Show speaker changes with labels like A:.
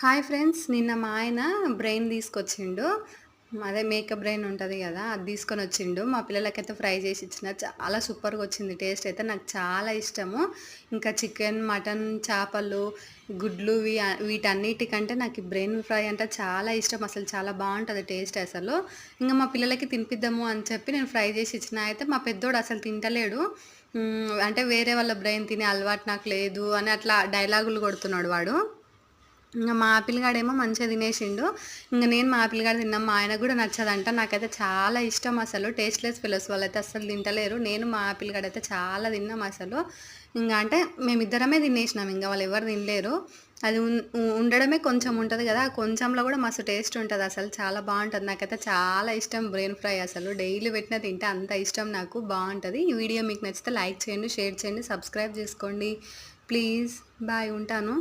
A: Hi friends. నిన్న మా ఆయన బ్రెయిన్ తీసుకొచ్చిండు. అదే మేక బ్రెయిన్ ఉంటది గదా! అది తీసుకొనొచ్చిండు. మా పిల్లలకైతే ఫ్రై చేసి ఇచ్చిన. చాలా సూపర్‌గొచ్చింది. టేస్ట్ అయితే నాకు చాలా ఇష్టము. ఇంకా చికెన్, మటన్, చేపలు, గుడ్లు వీటన్నిటికంటే నాకు ఈ బ్రెయిన్ ఫ్రై అంటే చాలా ఇష్టం. అసలు చాలా బావుంటది టేస్ట్ అసలు. ఇంగ మా పిల్లలకి తినిపిద్దాము అని చెప్పి నేను ఫ్రై చేసి ఇచ్చిన. అయితే మా పెద్దోడు అసలు తింటలేడు. అంటే వేరే వాళ్ళ బ్రెయిన్ తినే అలవాటు నాకు లేదు అని అట్లా డైలాగులు కొడుతున్నాడు వాడు. మా పిల్లగాడేమో మంచిగా తినేసిండు. నేను మా పిల్లగాడు తిన్నాం. మా ఆయనకు గూడా నచ్చదంట. నాకైతే చాలా ఇష్టం అసలు. టేస్ట్‌లెస్ ఫెలోస్ వాళ్ళైతే అస్సలు తింటలేరు. నేను మా పిల్లగాడైతే చాలా తిన్నాం అసలు. అంటే మేమిద్దరమే తినేసినాం. వాళ్ళెవ్వరు తినలేరు. అది ఉండడమే కొంచెం ఉంటది గదా! ఆ కొంచెంలో గూడా మస్తు టేస్ట్ ఉంటదసలు. చాలా బావుంటది. నాకైతే చాలా ఇష్టం బ్రెయిన్ ఫ్రై అసలు. డైలీ పెట్టినా తింటా. అంత ఇష్టం నాకు. బావుంటది. ఈ వీడియో మీకు నచ్చితే లైక్ చేయండి, షేర్ చేయండి, సబ్స్క్రైబ్ జేసుకోండి. ప్లీజ్. బాయ్. ఉంటాను.